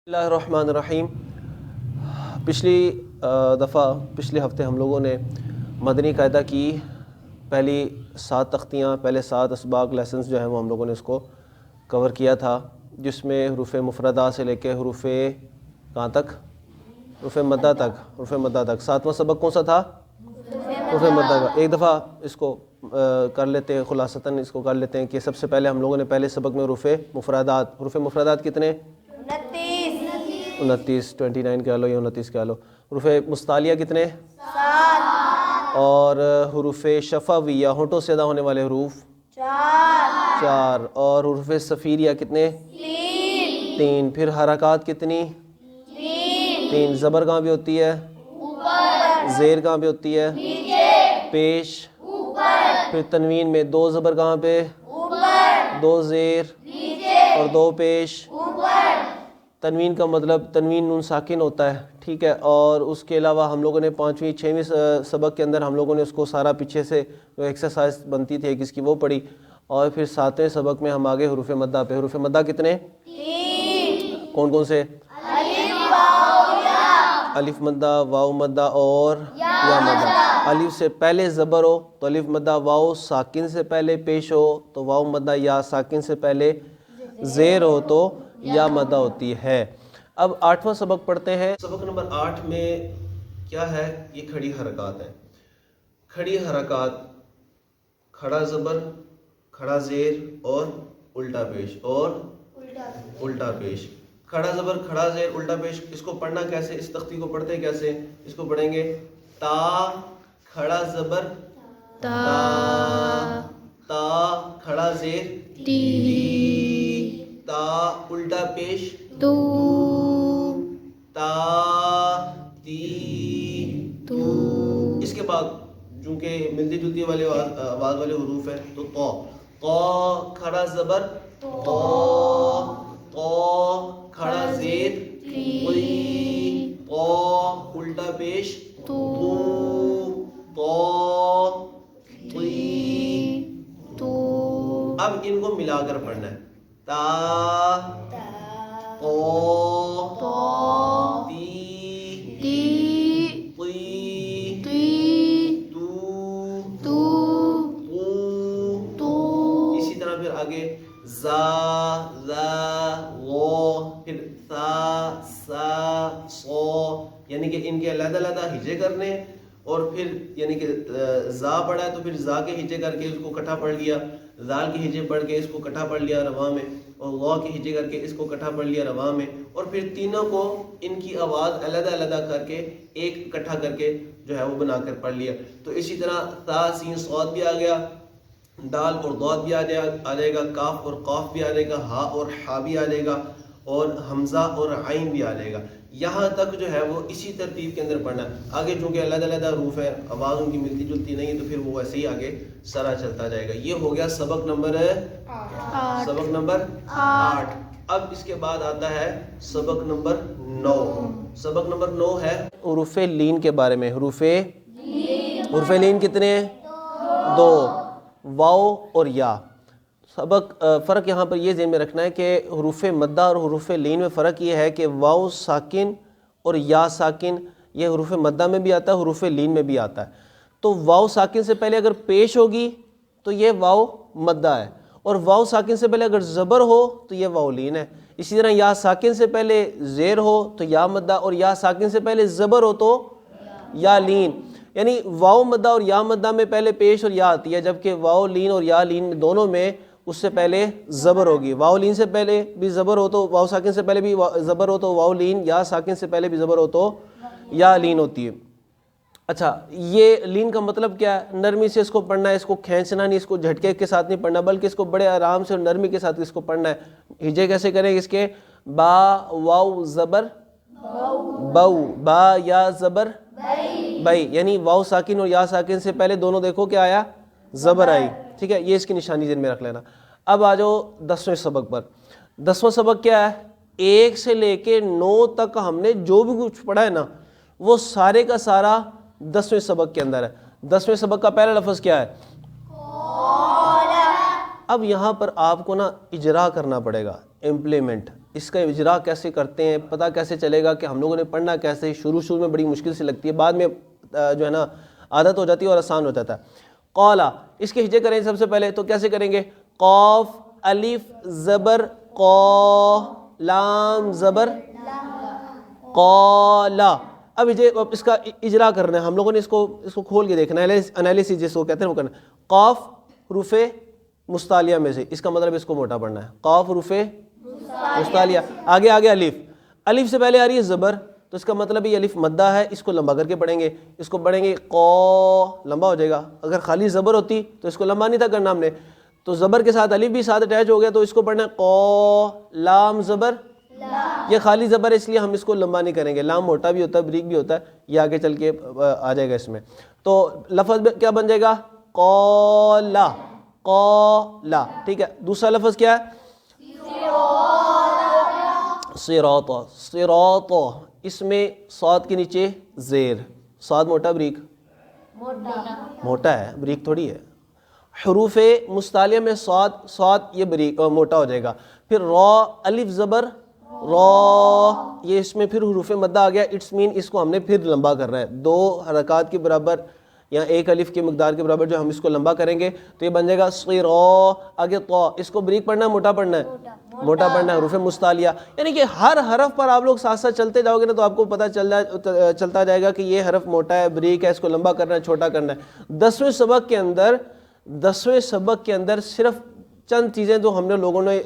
بسم اللہ الرحمن الرحیم۔ پچھلے ہفتے ہم لوگوں نے مدنی قاعدہ کی پہلی 7 تختیاں، پہلے 7 اسباق لیسنز جو ہیں وہ ہم لوگوں نے اس کو کور کیا تھا، جس میں حروف مفردات سے لے کے حروف کہاں تک، حروف مدہ تک 7واں سبق کون سا تھا؟ حروف مدہ کا۔ ایک دفعہ اس کو کر لیتے ہیں، خلاصتاً اس کو کر لیتے ہیں کہ سب سے پہلے ہم لوگوں نے پہلے سبق میں حروف مفردات کتنے؟ 29 29 کہہ لو یا 29 کہہ لو۔ حروف مستعلیہ کتنے؟ 7۔ اور حروف شفویہ ہونٹوں سے ادا ہونے والے حروف 4۔ اور حروف صفیریہ کتنے؟ 3۔ پھر حرکات کتنی؟ 3۔ زبر کہاں پہ ہوتی ہے؟ زیر کہاں پہ ہوتی ہے؟ پیش۔ پھر تنوین میں 2 زبر کہاں پہ؟ 2 زیر اور 2 پیش۔ تنوین کا مطلب تنوین نون ساکن ہوتا ہے، ٹھیک ہے۔ اور اس کے علاوہ ہم لوگوں نے 5ویں 6ویں سبق کے اندر ہم لوگوں نے اس کو سارا پیچھے سے جو ایکسرسائز بنتی تھی کس کی وہ پڑھی، اور پھر 7ویں سبق میں ہم آگے حروف مدہ پہ۔ حروف مدہ کتنے؟ 3۔ کون کون سے؟ الف مدہ، واو مدہ اور یا مدہ۔ الف سے پہلے زبر ہو تو الف مدہ، واو ساکن سے پہلے پیش ہو تو واو مدہ، یا ساکن سے پہلے زیر ہو تو یا مدہ ہوتی ہے۔ اب 8واں سبق پڑھتے ہیں۔ سبق نمبر 8 میں کیا ہے؟ یہ کھڑی حرکات ہے۔ کھڑی حرکات، کھڑا زبر، کھڑا زیر اور الٹا پیش اور الٹا پیش۔ کھڑا زبر، کھڑا زیر، الٹا پیش، اس کو پڑھنا کیسے؟ اس تختی کو پڑھتے کیسے؟ اس کو پڑھیں گے تا، کھڑا زبر تا، تا کھڑا زیر تی، تا الٹا پیش تو، تا تی تو۔ اس کے بعد چونکہ ملتی جلتی والے آواز والے حروف ہیں تو تو، تو کھڑا زبر تو، تو کھڑا زیر تی، تو الٹا پیش تو، تو تی تو۔ اب ان کو ملا کر پڑھنا ہے، تا تو تی تی تو، اسی طرح پھر آگے زا ذا غو، پھر ثا سا صو، یعنی کہ ان کے علیحدہ علیحدہ ہجے کرنے، اور پھر یعنی کہ زا پڑھا ہے تو پھر زا کے ہجے کر کے اس کو اکٹھا پڑھ لیا، ذال کے ہجے پڑھ کے اس کو اکٹھا پڑھ لیا رواں میں، اور غو کے ہجے کر کے اس کو اکٹھا پڑھ لیا رواں میں، اور پھر تینوں کو ان کی آواز علیحدہ علیحدہ کر کے ایک اکٹھا کر کے جو ہے وہ بنا کر پڑھ لیا۔ تو اسی طرح تا سین صاد بھی آ گیا، دال اور ضاد بھی آ جائے گا، کاف اور قاف بھی آ جائے گا، ہا اور حا بھی آ جائے گا، اور حمزہ اور عین بھی آ جائے گا۔ یہاں تک جو ہے وہ اسی ترتیب کے اندر پڑھنا ہے۔ آگے چونکہ علیحدہ علیحدہ حروف ہے، آواز ان کی ملتی جلتی نہیں ہے، تو پھر وہ ویسے ہی آگے سارا چلتا جائے گا۔ یہ ہو گیا سبق نمبر 8۔ اب اس کے بعد آتا ہے سبق نمبر 9۔ سبق نمبر 9 ہے حروف لین کے بارے میں۔ حروف لین کتنے ہیں؟ 2، واو اور یا۔ فرق یہاں پر یہ ذہن میں رکھنا ہے کہ حروف مدہ اور حروف لین میں فرق یہ ہے کہ واو ساکن اور یا ساکن یہ حروف مدہ میں بھی آتا ہے، حروف لین میں بھی آتا ہے۔ تو واو ساکن سے پہلے اگر پیش ہوگی تو یہ واو مدہ ہے، اور واو ساکن سے پہلے اگر زبر ہو تو یہ واو لین ہے۔ اسی طرح یا ساکن سے پہلے زیر ہو تو یا مدہ، اور یا ساکن سے پہلے زبر ہو تو یا لین۔ یعنی واو مدہ اور یا مدہ میں پہلے پیش اور یا آتی ہے، جبکہ واو لین اور یا لین دونوں میں اس سے پہلے زبر ہوگی۔ واو لین سے پہلے بھی زبر ہو تو واو ساکن سے پہلے بھی زبر ہو تو واو لین، یا ساکن سے پہلے بھی زبر ہو تو یا لین ہوتی ہے۔ اچھا، یہ لین کا مطلب کیا ہے؟ نرمی سے اس کو پڑھنا ہے، اس کو کھینچنا نہیں، اس کو جھٹکے کے ساتھ نہیں پڑھنا، بلکہ اس کو بڑے آرام سے اور نرمی کے ساتھ اس کو پڑھنا ہے۔ ہجے کیسے کریں اس کے؟ با واو زبر بو، با یا زبر بئی، یعنی واو ساکن اور یا ساکن سے پہلے دونوں دیکھو کیا آیا؟ زبر آئی، ٹھیک ہے۔ یہ اس کی نشانی ذہن میں رکھ لینا۔ اب آ جاؤ 10ویں سبق پر۔ 10واں سبق کیا ہے؟ 1 سے لے کے 9 تک ہم نے جو بھی کچھ پڑھا ہے نا، وہ سارے کا سارا 10ویں سبق کے اندر ہے۔ 10ویں سبق کا پہلا لفظ کیا ہے؟ اب یہاں پر آپ کو نا اجرا کرنا پڑے گا، امپلیمنٹ، اس کا اجرا کیسے کرتے ہیں، پتہ کیسے چلے گا کہ ہم لوگوں نے پڑھنا کیسے. شروع میں بڑی مشکل سے لگتی ہے، بعد میں جو ہے نا عادت ہو جاتی ہے اور آسان ہو جاتا ہے. قالا، اس کے ہجے کریں سب سے پہلے تو کیسے کریں گے؟ قاف الف زبر قا، لام زبر قالا. اب اس کا اجرا کرنا ہے، ہم لوگوں نے اس کو کھول کے دیکھنا ہے، انالیسس جس کو کہتے ہیں وہ کرنا ہے. قاف حروف مستعلیہ میں سے، اس کا مطلب اس کو موٹا پڑھنا ہے. قاف حروف مستعلیہ، آگے الف سے پہلے آ رہی ہے زبر، تو اس کا مطلب یہ الف مدہ ہے، اس کو لمبا کر کے پڑھیں گے. اس کو پڑھیں گے قا، لمبا ہو جائے گا. اگر خالی زبر ہوتی تو اس کو لمبا نہیں تھا کرنا ہم نے، تو زبر کے ساتھ الف بھی ساتھ اٹیچ ہو گیا تو اس کو پڑھنا ہے قا، لام زبر. یہ خالی زبر ہے اس لیے ہم اس کو لمبا نہیں کریں گے. لام موٹا بھی ہوتا ہے، بریک بھی ہوتا ہے، یہ آگے چل کے آ جائے گا اس میں. تو لفظ کیا بن جائے گا؟ قالا، قالا. ٹھیک ہے، دوسرا لفظ کیا ہے؟ صراط، صراط. اس میں صاد کے نیچے زیر، صاد موٹا بریک؟ موٹا ہے، بریک تھوڑی ہے. حروف مستعلیہ میں صاد یہ بریک موٹا ہو جائے گا. پھر را الف زبر را، یہ اس میں پھر حروف مدہ آ گیا. اٹس مین اس کو ہم نے پھر لمبا کرنا ہے، 2 حرکات کے برابر یا 1 الف کے مقدار کے برابر جو ہم اس کو لمبا کریں گے تو یہ بن جائے گا صرا. آگے طا، اس کو بریک پڑھنا ہے موٹا پڑھنا ہے؟ موٹا پڑھنا ہے. حروف مستعلیہ یعنی کہ ہر حرف پر آپ لوگ ساتھ ساتھ چلتے جاؤ گے نا تو آپ کو پتہ چلتا جائے گا کہ یہ حرف موٹا ہے، بریک ہے، اس کو لمبا کرنا ہے، چھوٹا کرنا ہے. 10ویں سبق کے اندر صرف چند چیزیں جو ہم نے لوگوں نے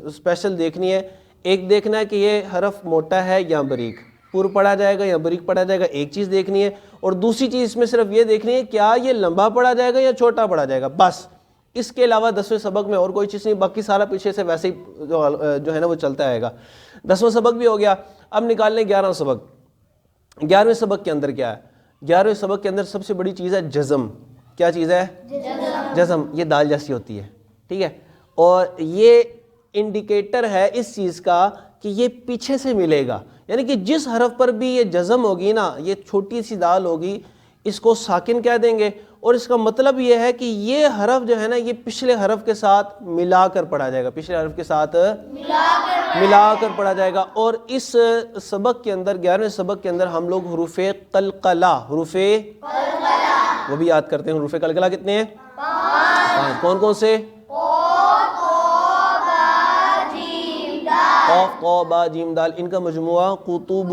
اسپیشل دیکھنی ہے. ایک دیکھنا ہے کہ یہ حرف موٹا ہے یا بریک، پر پڑھا جائے گا یا بریک پڑھا جائے گا، ایک چیز دیکھنی ہے. اور دوسری چیز اس میں صرف یہ دیکھنی ہے کیا یہ لمبا پڑھا جائے گا یا چھوٹا پڑھا جائے گا. بس اس کے علاوہ 10ویں سبق میں اور کوئی چیز نہیں، باقی سارا پیچھے سے ویسے ہی جو ہے نا وہ چلتا آئے گا. 10واں سبق بھی ہو گیا. اب نکال لیں 11واں سبق. 11ویں سبق کے اندر کیا ہے؟ 11ویں سبق کے اندر سب سے بڑی چیز ہے جزم. کیا چیز ہے؟ جزم. یہ دال جیسی ہوتی ہے، ٹھیک ہے، اور یہ انڈیکیٹر ہے اس چیز کا کہ یہ پیچھے سے ملے گا. یعنی کہ جس حرف پر بھی یہ جزم ہوگی نا، یہ چھوٹی سی دال ہوگی، اس کو ساکن کہہ دیں گے. اور اس کا مطلب یہ ہے کہ یہ حرف جو ہے نا یہ پچھلے حرف کے ساتھ ملا کر پڑھا جائے گا، پچھلے حرف کے ساتھ ملا کر پڑھا جائے گا. اور اس سبق کے اندر 11ویں سبق کے اندر ہم لوگ حروف قلقلہ، وہ بھی یاد کرتے ہیں. حروف قلقلہ کتنے ہیں؟ 5. کون کون سے؟ قاف قا با جیم دال، ان کا مجموعہ قطب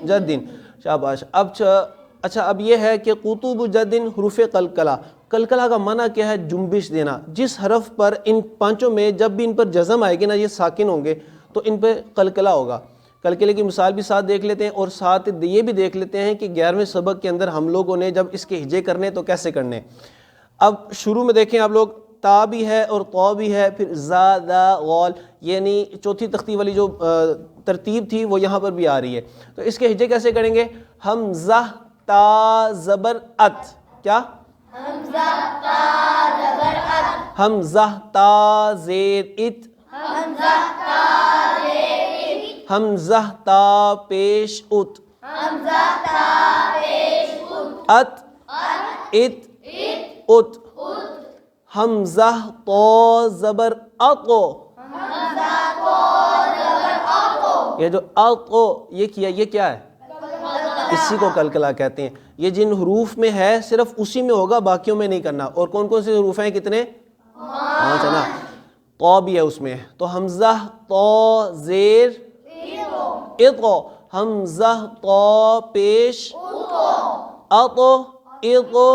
جدن. شاباش. اب یہ ہے کہ قطب جدن حروف قلقلہ. قلقلہ کا معنی کیا ہے؟ جنبش دینا. جس حرف پر ان 5 میں جب بھی ان پر جزم آئے گی نا، یہ ساکن ہوں گے تو ان پہ قلقلہ ہوگا. قلقلے کی مثال بھی ساتھ دیکھ لیتے ہیں اور ساتھ یہ بھی دیکھ لیتے ہیں کہ 11ویں سبق کے اندر ہم لوگوں نے جب اس کے ہجے کرنے تو کیسے کرنے. اب شروع میں دیکھیں آپ لوگ، تا بھی ہے اور طا بھی ہے، پھر زا دا غال، یعنی چوتھی تختی والی جو ترتیب تھی وہ یہاں پر بھی آ رہی ہے. تو اس کے ہجے کیسے کریں گے؟ حمزہ تا زبر ات. کیا؟ حمزہ تا زبر ات. حمزہ تا زیر ات. حمزہ تا زیر ات. حمزہ تا پیش ات. حمزہ تا پیش ات. ات ات ات. حمزہ تو زبر اقو. یہ جو اقو یہ کیا، یہ کیا ہے؟ اسی کو قلقلہ کہتے ہیں. یہ جن حروف میں ہے صرف اسی میں ہوگا، باقیوں میں نہیں کرنا. اور کون کون سے حروف ہیں؟ کتنے؟ 5 ہے نا. تو بھی ہے اس میں. تو حمزہ تو زیر اقو. حمزہ تو پیش اقو اقو.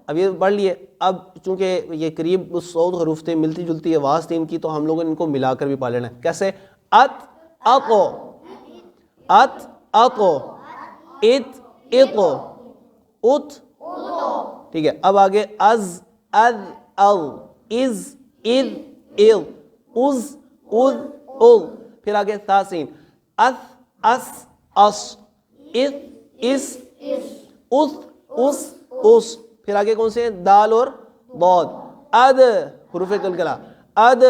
اب یہ پڑھ لیے. اب چونکہ یہ قریب 100 حروف تھے، ملتی جلتی آواز تھی ان کی، تو ہم لوگوں نے ان کو ملا کر بھی پڑھ لینا ہے. کیسے؟ ات اقو، ات اقو، ات اقو، ات. ٹھیک ہے. اب آگے از اذ او، از اذ اذ، از اذ او. پھر آگے تاسین، اث اس اس، اذ اس اس اس اس. پھر آگے کون سے؟ دال اور ضاد. اد حروف قلقلہ، اد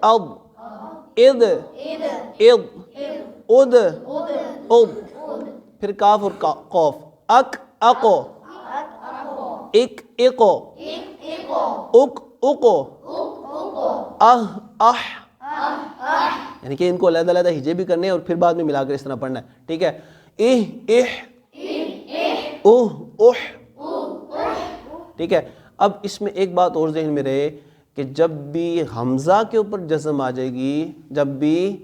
اب، اذ اذ، اد اد. پھر کاف اور قاف، اک اقو، اک اقو، اک اقو، اہ اح، یعنی کہ ان کو علیحدہ علیحدہ ہجے بھی کرنے ہیں اور پھر بعد میں ملا کر اس طرح پڑھنا ہے. ٹھیک ہے, اوہ اوہ. ٹھیک ہے, اب اس میں ایک بات اور ذہن میں رہے کہ جب بھی حمزہ کے اوپر جزم آ جائے گی, جب بھی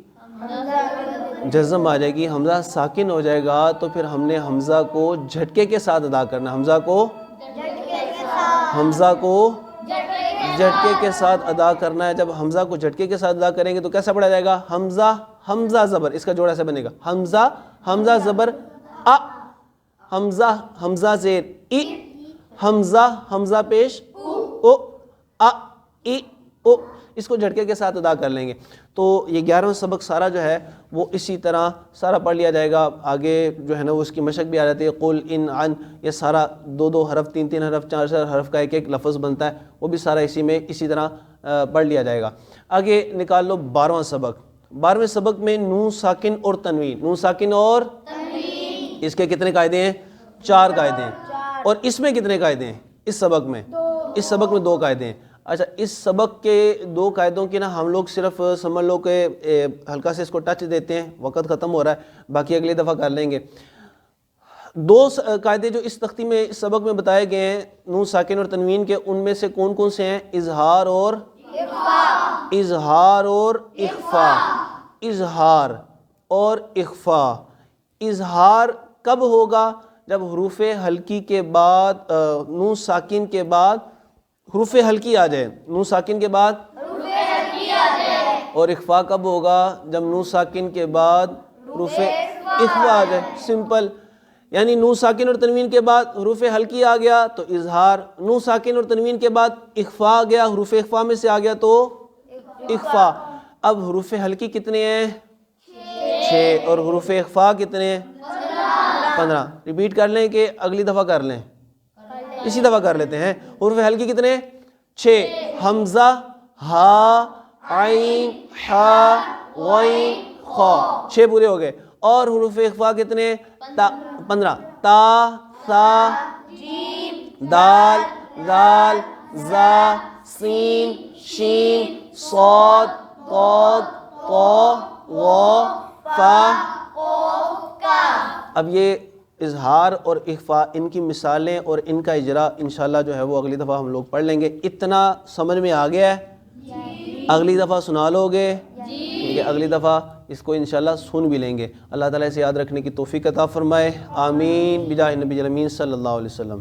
جزم آ جائے گی, حمزہ ساکن ہو جائے گا, تو پھر ہم نے حمزہ کو جھٹکے کے ساتھ ادا کرنا. حمزہ کو جھٹکے کے ساتھ ادا کرنا ہے. جب حمزہ کو جھٹکے کے ساتھ ادا کریں گے تو کیسا پڑھا جائے گا؟ حمزہ زبر, اس کا جوڑا ایسا بنے گا, حمزہ زبر ا, حمزہ زیر ای, حمزہ پیش او, ا ای او. اس کو جھٹکے کے ساتھ ادا کر لیں گے. تو یہ 11واں سبق سارا جو ہے وہ اسی طرح سارا پڑھ لیا جائے گا. آگے جو ہے نا وہ اس کی مشق بھی آ جاتی ہے, قل ان عن, یہ سارا 2 حرف 3 حرف 4 حرف کا ایک لفظ بنتا ہے, وہ بھی سارا اسی میں اسی طرح پڑھ لیا جائے گا. آگے نکال لو 12واں سبق. 12ویں سبق میں نون ساکن اور تنوین, نون ساکن اور اس کے کتنے قاعدے ہیں؟ 4 قاعدے ہیں. اور اس میں کتنے قاعدے ہیں؟ اس سبق میں 2 قاعدے ہیں. اچھا, اس سبق کے 2 قاعدوں کی نا ہم لوگ صرف سمجھ لو کہ ہلکا سے اس کو ٹچ دیتے ہیں, وقت ختم ہو رہا ہے, باقی اگلی دفعہ کر لیں گے. 2 قاعدے جو اس تختی میں اس سبق میں بتائے گئے ہیں نون ساکن اور تنوین کے, ان میں سے کون کون سے ہیں؟ اظہار اور اخفا. اظہار کب ہوگا؟ جب حروف ہلکی کے بعد نون ساکن کے بعد حروف ہلکی آ جائے, نون ساکن کے بعد اور اخفا کب ہوگا؟ جب نون ساکن کے بعد حروف اخفا آ جائے. سمپل, یعنی نون ساکن اور تنوین کے بعد حروف ہلکی آ گیا تو اظہار, نون ساکن اور تنوین کے بعد اخفا آ گیا, حروف اخفا میں سے آ گیا تو اخفا. اب حروف ہلکی کتنے ہیں؟ 6, اور حروف اخفا کتنے ہیں؟ 15. ریپیٹ کر لیں کہ اگلی دفعہ کر لیں؟ اسی دفعہ کر لیتے ہیں. حروف ہلکی کتنے؟ 6, حمزہ, ہا, عین, حا, غین, خا, 6 پورے ہو گئے. اور حروف اخفا کتنے؟ 15, تا, ثا, دال, ذال, زا, سین, شین, صاد, طاد, طا, غا, فا. اب یہ اظہار اور اخفا, ان کی مثالیں اور ان کا اجرا انشاءاللہ جو ہے وہ اگلی دفعہ ہم لوگ پڑھ لیں گے. اتنا سمجھ میں آ گیا ہے؟ اگلی دفعہ سنا لو گے؟ ٹھیک ہے, اگلی دفعہ اس کو انشاءاللہ سن بھی لیں گے. اللہ تعالیٰ اسے یاد رکھنے کی توفیق عطا فرمائے. آمین بجاہ نبی الامین صلی اللہ علیہ وسلم.